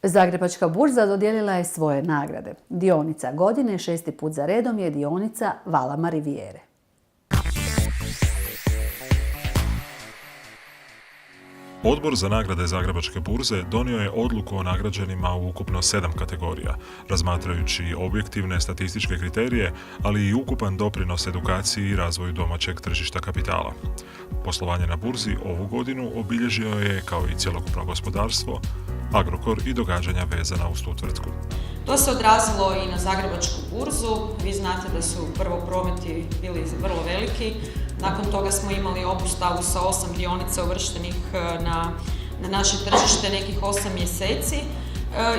Zagrebačka burza dodijelila je svoje nagrade. Dionica godine 6. put za redom je dionica Valama Rivijere. Odbor za nagrade Zagrebačke burze donio je odluku o nagrađenima u ukupno 7 kategorija, razmatrajući objektivne statističke kriterije, ali i ukupan doprinos edukaciji i razvoju domaćeg tržišta kapitala. Poslovanje na burzi ovu godinu obilježio je, kao i cjelokupno gospodarstvo, Agrokor i događanja vezana uz tu tvrtku. To se odrazilo i na Zagrebačku burzu. Vi znate da su prvo prometi bili vrlo veliki. Nakon toga smo imali obustavu sa 8 dionica uvrštenih na naše tržište nekih 8 mjeseci.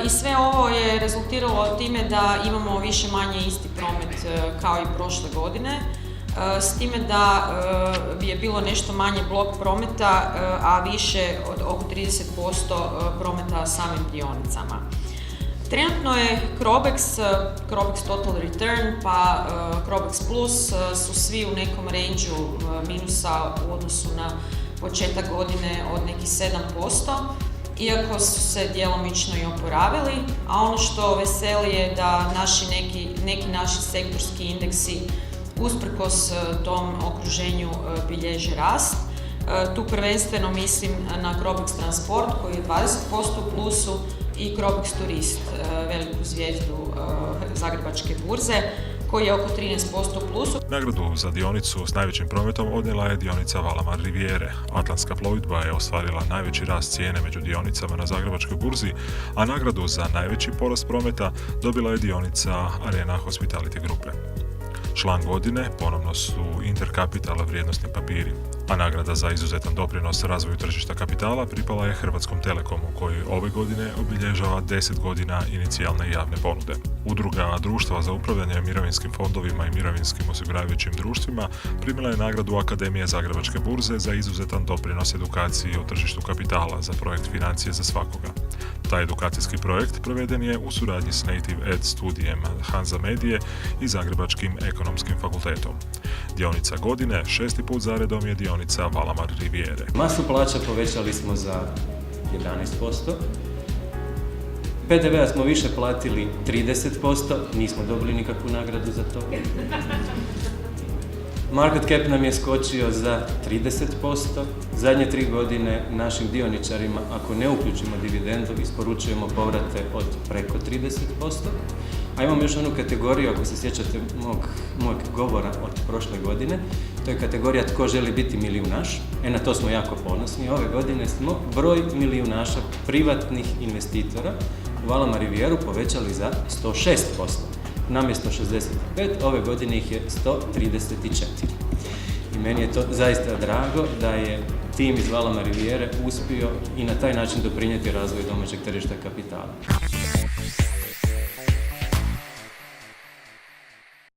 I sve ovo je rezultiralo time da imamo više manje isti promet kao i prošle godine. S time da je bilo nešto manje blok prometa, a više od oko 30% prometa samim dionicama. Trenutno je Crobex Total Return pa Crobex Plus su svi u nekom range minusa u odnosu na početak godine od nekih 7%, iako su se djelomično i oporavili, a ono što veseli je da neki naši sektorski indeksi usprkos tom okruženju bilježe rast. Tu prvenstveno mislim na Crobex Transport koji je 20% u plusu i Crobex Turist, veliku zvijezdu Zagrebačke burze, koji je oko 13% u plusu. Nagradu za dionicu s najvećim prometom odnijela je dionica Valama Rivijere. Atlantska plovidba je ostvarila najveći rast cijene među dionicama na Zagrebačkoj burzi, a nagradu za najveći porast prometa dobila je dionica Arena Hospitality grupe. Član godine ponovno su Intercapital vrijednosni papiri, a nagrada za izuzetan doprinos razvoju tržišta kapitala pripala je Hrvatskom Telekomu, koji ove godine obilježava 10 godina inicijalne javne ponude. Udruga društva za upravljanje mirovinskim fondovima i mirovinskim osiguravajućim društvima primila je nagradu Akademije Zagrebačke burze za izuzetan doprinos edukaciji o tržištu kapitala za projekt Financije za svakoga. Taj edukacijski projekt proveden je u suradnji s Native Ed studijem Hanza Medije i Zagrebačkim ekonomskim fakultetom. Dionica godine 6. put za redom je dionica Valama Rivijere. Masu plaća povećali smo za 11%. PDV-a smo više platili 30%, nismo dobili nikakvu nagradu za to. Market cap nam je skočio za 30%. Zadnje 3 godine našim dioničarima, ako ne uključimo dividendu, isporučujemo povrate od preko 30%. A imamo još onu kategoriju, ako se sjećate mog govora od prošle godine, to je kategorija tko želi biti milijunaš. Na to smo jako ponosni. Ove godine smo broj milijunaša privatnih investitora u Valama Rivijeru povećali za 106%. Namjesto 65, ove godine ih je 134. I meni je to zaista drago da je tim iz Valama Rivijere uspio i na taj način doprinijeti razvoju domaćeg tržišta kapitala.